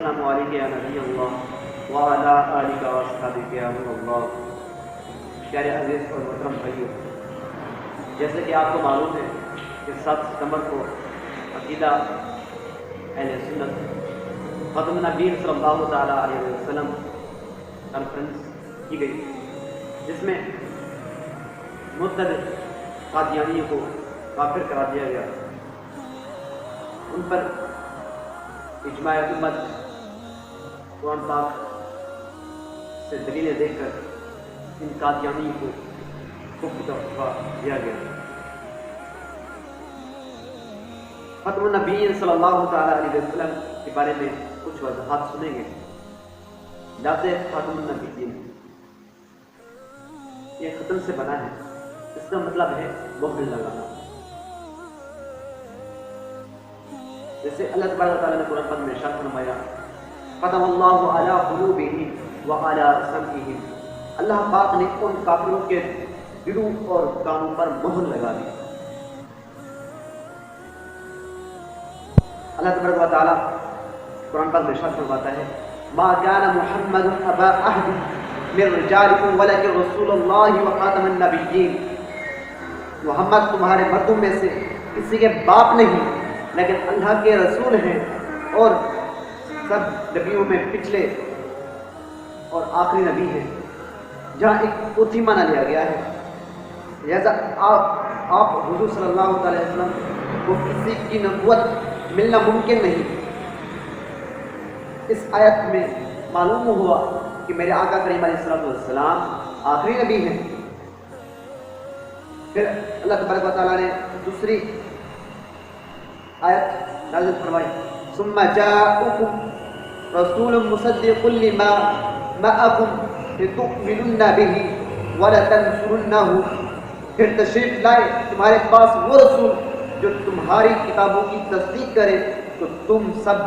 السلام علیکم یا نبی اللہ وعلی آلہ و اصحابہ یا نور اللہ۔ پیارے عزیز اور محترم بھائیو، جیسے کہ آپ کو معلوم ہے کہ 7 ستمبر کو عقیدہ اہل سنت ختم نبی صلی اللہ تعالیٰ علیہ وسلم کانفرنس کی گئی، جس میں متعدد قادیانیوں کو کافر قرار دیا گیا۔ ان پر اجماع امت قرآن پاک سے دلیلیں دیکھ کر ان قادیانیوں کو کفر کا فتویٰ دیا گیا۔ ختم النبی صلی اللہ تعالیٰ علیہ وسلم کے بارے میں کچھ وضاحت سنیں گے۔ لفظ ختم النبیین یہ ختم سے بنا ہے، اس کا مطلب ہے مہر لگانا۔ جیسے اللہ تبارک و تعالیٰ نے قرآن پاک میں ارشاد فرمایا، ختم اللہ علی قلوبہم وعلی سمعہم، اللہ پاک نے ان کافروں کے دلوں اور کانوں پر مہر لگا دی۔ اللہ تبارک و تعالیٰ قرآن پاک میں ارشاد فرماتا ہے، ما کان محمد ابا احد من رجالکم ولکن رسول اللہ وخاتم النبیین، محمد تمہارے مردوں میں سے کسی کے باپ نہیں لیکن اللہ کے رسول ہیں اور سب نبیوں میں پچھلے اور آخری نبی ہیں۔ جہاں ایک اوتھی معنی لیا گیا ہے، لہذا آپ حضور صلی اللہ علیہ وسلم کو کسی کی نبوت ملنا ممکن نہیں۔ اس آیت میں معلوم ہوا کہ میرے آقا کریم علیہ السلام آخری نبی ہیں۔ پھر اللہ تبارک و تعالیٰ نے دوسری آیت نازل فرمائی، ثم جاءکم رسول مصدق لما معکم لتؤمنن به ولتنصرنه، پھر تشریف لائے تمہارے پاس وہ رسول جو تمہاری کتابوں کی تصدیق کرے تو تم سب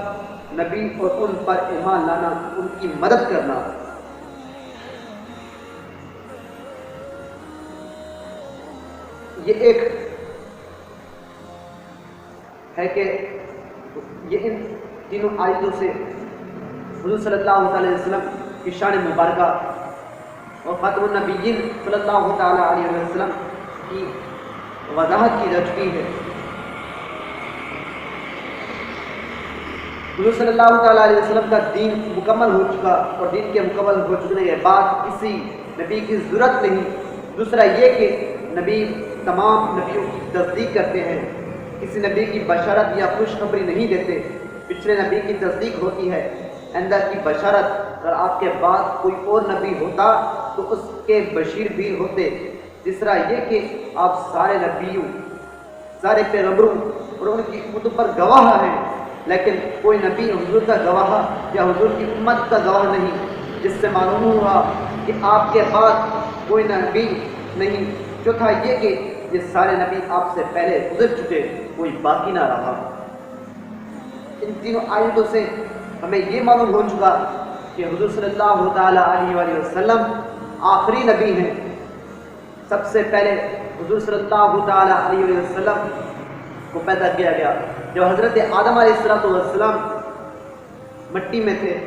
نبی اور ان پر ایمان لانا، ان کی مدد کرنا۔ یہ ایک ہے کہ یہ ان تینوں آیتوں سے حضور صلی اللہ علیہ وسلم کی شان مبارکہ اور خاتم النبیین صلی اللہ تعالیٰ علیہ وسلم کی وضاحت کی جا چکی ہے۔ حضور صلی اللہ تعالیٰ علیہ وسلم کا دین مکمل ہو چکا اور دین کے مکمل ہو چکنے کے بعد کسی نبی کی ضرورت نہیں۔ دوسرا یہ کہ نبی تمام نبیوں کی تصدیق کرتے ہیں، کسی نبی کی بشارت یا خوشخبری نہیں دیتے۔ پچھلے نبی کی تصدیق ہوتی ہے، آئندہ کی بشارت۔ اگر آپ کے بعد کوئی اور نبی ہوتا تو اس کے بشیر بھی ہوتے۔ تیسرا یہ کہ آپ سارے نبیوں، سارے پیغمبروں اور ان کی کتب پر گواہ ہیں، لیکن کوئی نبی حضور کا گواہ یا حضور کی امت کا گواہ نہیں، جس سے معلوم ہوا کہ آپ کے بعد کوئی نبی نہیں۔ چوتھا یہ کہ یہ سارے نبی آپ سے پہلے گزر چکے، کوئی باقی نہ رہا۔ ان تینوں آیتوں سے ہمیں یہ معلوم ہو چکا کہ حضور صلی اللہ تعالیٰ علیہ وآلہ وسلم آخری نبی ہیں۔ سب سے پہلے حضور صلی اللہ تعالیٰ علیہ وآلہ وسلم کو پیدا کیا گیا جب حضرت آدم علیہ السلام مٹی میں تھے،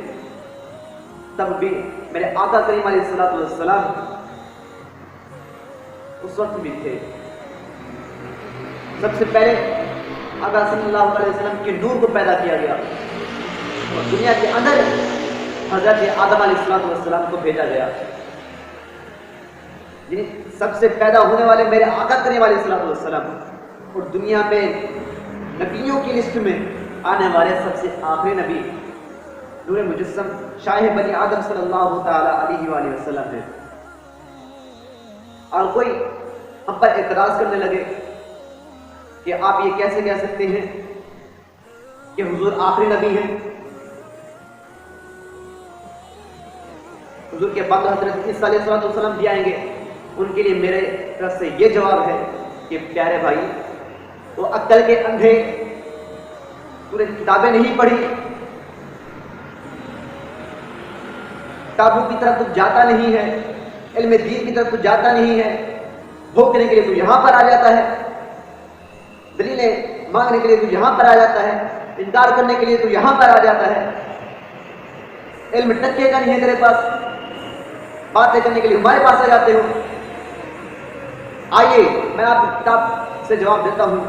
تب بھی میرے آقا کریم علیہ السلام اس وقت بھی تھے۔ سب سے پہلے آقا صلی اللہ علیہ وسلم کے نور کو پیدا کیا گیا اور دنیا کے اندر حضرت آدم علیہ السلام کو بھیجا گیا۔ یعنی سب سے پیدا ہونے والے میرے آقا کریم علیہ السلام اور دنیا میں نبیوں کی لسٹ میں آنے والے سب سے آخری نبی نور مجسم شاہ بنی آدم صلی اللہ تعالیٰ علیہ وآلہ وسلم ہیں۔ اور کوئی ہم پر اعتراض کرنے لگے کہ آپ یہ کیسے کہہ سکتے ہیں کہ حضور آخری نبی ہیں؟ حضور کے بعد حضرت عیسیٰ علیہ السلام بھی آئیں گے۔ ان کے لیے میرے طرف سے یہ جواب ہے کہ پیارے بھائی، وہ عقل کے اندھے، تو نے کتابیں نہیں پڑھی، کتابوں کی طرف تو جاتا نہیں ہے، علم دین کی طرف تو جاتا نہیں ہے، بھوکنے کے لیے تو یہاں پر آ جاتا ہے، دلیلیں مانگنے کے لیے تو یہاں پر آ جاتا ہے، انکار کرنے کے لیے تو یہاں پر آ جاتا ہے۔ علم ٹکے گا نہیں ہے تیرے پاس، باتیں کرنے کے لیے ہمارے پاس آ جاتے ہو۔ آئیے میں آپ کی کتاب سے جواب دیتا ہوں۔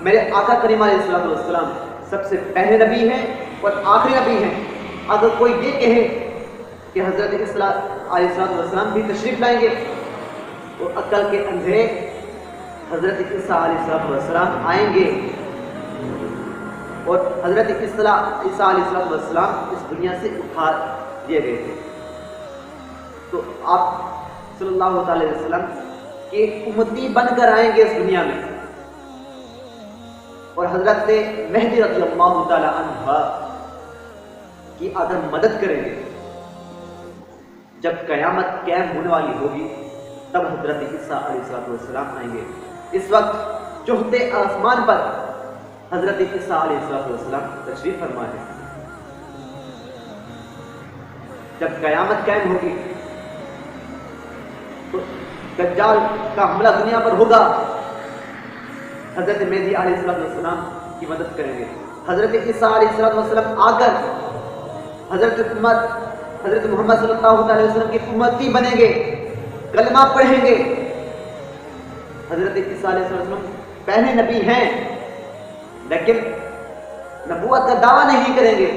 میرے آقا کریم علیہ الصلوۃ والسلام سب سے پہلے نبی ہیں اور آخری نبی ہیں۔ اگر کوئی یہ کہے کہ حضرت عیسیٰ علیہ السلام بھی تشریف لائیں گے، تو عقل کے اندھے حضرت عیسیٰ علیہ السلام آئیں گے، اور حضرت عیسیٰ علیہ السلام اس دنیا سے اٹھا دیے گئے تھے۔ تو آپ صلی اللہ تعالی وسلم کے امتی بن کر آئیں گے اس دنیا میں، اور حضرت مہدی رضی اللہ تعالی عنہ کی اگر مدد کریں گے۔ جب قیامت قائم ہونے والی ہوگی تب حضرت عیسیٰ علیہ السلام آئیں گے۔ اس وقت چوتھے آسمان پر حضرت عیسیٰ علیہ السلام تشریف فرما ہے۔ جب قیامت قائم ہوگی تو دجال کا حملہ دنیا پر ہوگا، حضرت مہدی علیہ السلام کی مدد کریں گے۔ حضرت عیسیٰ علیہ السلام آ کر حضرت محمد صلی اللہ علیہ وسلم کی امتی بنیں گے، کلمہ پڑھیں گے۔ حضرت عیسیٰ علیہ السلام پہلے نبی ہیں لیکن نبوت کا دعویٰ نہیں کریں گے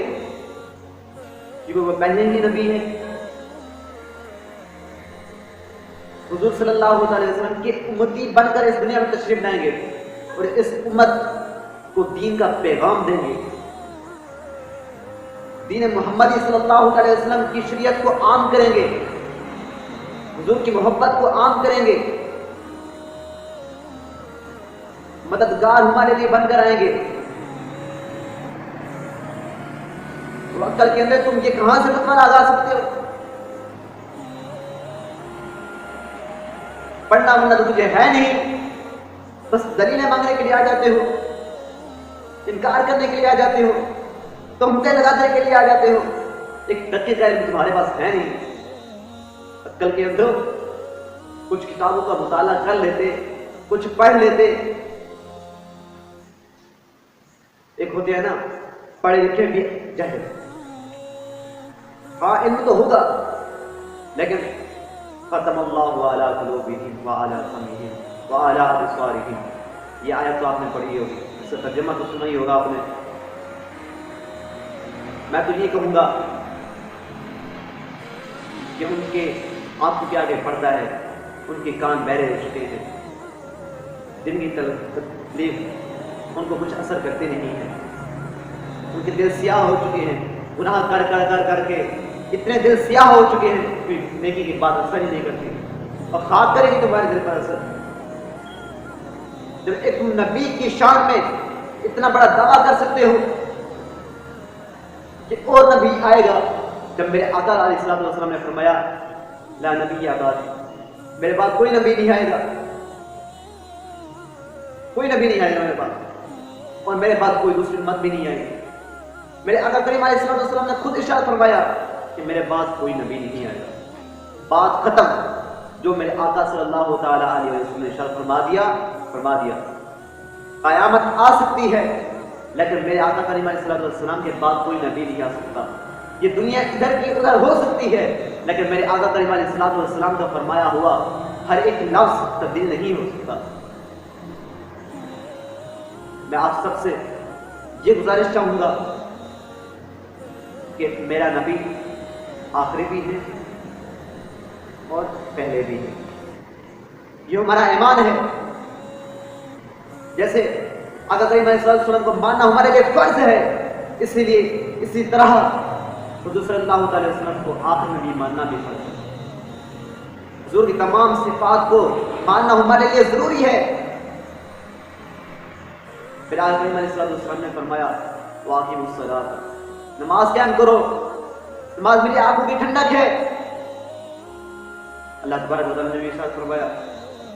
کیونکہ وہ پہلے ہی نبی ہیں۔ حضور صلی اللہ علیہ وسلم کے امتی بن کر اس دنیا میں تشریف لائیں گے اور اس امت کو دین کا پیغام دیں گے، دین محمدی صلی اللہ علیہ وسلم کی شریعت کو عام کریں گے، حضور کی محبت کو عام کریں گے، مددگار ہمارے لیے بن کر آئیں گے۔ تو عقل کے اندر تم یہ کہاں سے فتویٰ لگا سکتے ہو؟ پڑھنا وڑھنا تو تجھے ہے نہیں، بس دلیلیں مانگنے کے لیے آ جاتے ہو، انکار کرنے کے لیے آ جاتے ہو، تہمتیں لگانے کے لیے آ جاتے ہو، ایک ٹکے کا علم تمہارے پاس ہے نہیں۔ عقل کے اندر کچھ کتابوں کا مطالعہ کر لیتے، کچھ پڑھ لیتے، ایک ہوتے ہیں نا پڑھے لکھے بھی جاہل، ہاں علم تو ہوگا لیکن ختم اللہ علی قلوبہم وعلی سمعہم وعلی ابصارہم، یہ آیت تو آپ نے پڑھی ہوگی، اس کا ترجمہ تو سنا ہی ہوگا آپ نے۔ میں تو یہ کہوں گا کہ ان کے آنکھوں کے آگے پردہ ہے، ان کے کان بہرے ہو چکے ہیں، دن کی تکلیف ان کو کچھ اثر کرتے نہیں ہیں، ان کے دل سیاہ ہو چکے ہیں، گناہ کر کر کر کر کے اتنے دل سیاہ ہو چکے ہیں کہ نیکی کی بات اثر ہی نہیں کرتی، اور خاک کرے گی تمہارے دل پر اثر۔ جب ایک نبی کی شان میں اتنا بڑا دعویٰ کر سکتے ہو کہ اور نبی آئے گا، جب میرے آقا علیہ السلام نے فرمایا لا نبی بعد، میرے بعد کوئی نبی نہیں آئے گا، کوئی نبی نہیں آئے گا میرے بعد، اور میرے بعد کوئی دوسری امت بھی نہیں آئے گی۔ میرے آقا کریم علیہ السلام نے خود ارشاد فرمایا کہ میرے بعد کوئی نبی نہیں آئے گا، بات ختم۔ جو میرے آقا صلی اللہ تعالی علیہ وسلم نے ارشاد فرما دیا۔ قیامت آ سکتی ہے لیکن میرے آقا کریم علیہ السلام کے بعد کوئی نبی نہیں آ سکتا۔ یہ دنیا ادھر کی ادھر ہو سکتی ہے لیکن میرے آقا کریم علیہ السلام کا فرمایا ہوا ہر ایک لفظ تبدیل نہیں ہو سکتا۔ میں آپ سب سے یہ گزارش چاہوں گا کہ میرا نبی آخری بھی ہے اور پہلے بھی ہے، یہ ہمارا ایمان ہے۔ جیسے آقا کریم علیہ السلام کو ماننا ہمارے لیے فرض ہے، اسی طرح حضور صلی اللہ علیہ وسلم کو آخر میں بھی ماننا بھی فرض ہے۔ حضور کی تمام صفات کو ماننا ہمارے لیے ضروری ہے۔ پھر آقا کریم علیہ السلام نے فرمایا واقعی الصلاۃ، نماز قائم کرو، نماز میری آنکھوں کی ٹھنڈک ہے۔ اللہ تبارک و تعالیٰ نے بھی ارشاد فرمایا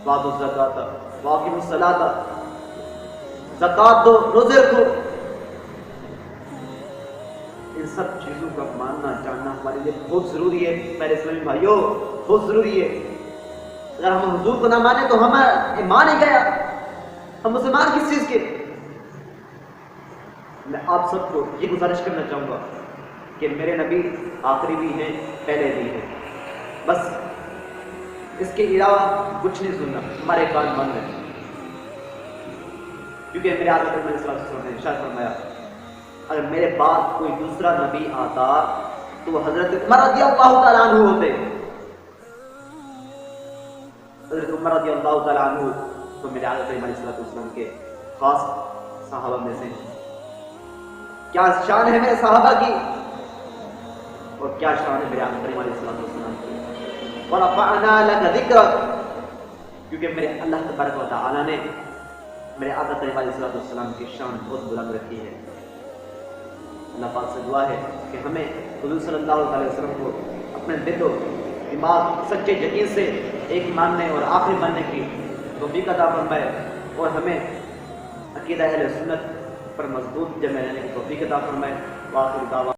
وآتوا الزکاۃ واقیموا الصلاۃ، زکات دو، روزے رکھو۔ ان سب چیزوں کا ماننا جاننا ہمارے لیے بہت ضروری ہے میرے اسلامی بھائیوں، بہت ضروری ہے۔ اگر ہم حضور کو نہ مانیں تو ہمارا ایمان ہی گیا، ہم مسلمان کس چیز کے؟ میں آپ سب کو یہ گزارش کرنا چاہوں گا کہ میرے نبی آخری بھی ہیں پہلے بھی ہیں، بس اس کے علاوہ کچھ نہیں سننا، ہمارے کان بند ہیں، کیونکہ میرے آقا صلی اللہ علیہ وسلم نے ارشاد فرمایا اگر میرے بعد کوئی دوسرا نبی آتا تو وہ حضرت عمر رضی اللہ تعالیٰ عنہ ہوتے۔ حضرت عمر رضی اللہ تعالیٰ عنہ تو میرے آقا کریم علیہ السلام کے خاص صحابہ میں سے، کیا شان ہے میرے صحابہ کی اور کیا شان ہے میرے آقا کریم علیہ السلام کی۔ وَرَفَعْنَا لَكَ ذِكْرَكَ، کیونکہ میرے اللہ تبارک و تعالیٰ نے میرے آقا کریم علیہ السلام کی شان بہت بلند رکھی ہے۔ اللہ پاک سے دعا ہے کہ ہمیں حضور صلی اللہ علیہ وسلم کو اپنے دل و دماغ سچے یقین سے ایک ماننے اور آخری ماننے کی توفیق عطا فرمائے، اور ہمیں عقیدہ اہل سنت پر مضبوط جمع رہنے کی توفیق عطا فرمائے۔ وآخر دعوانا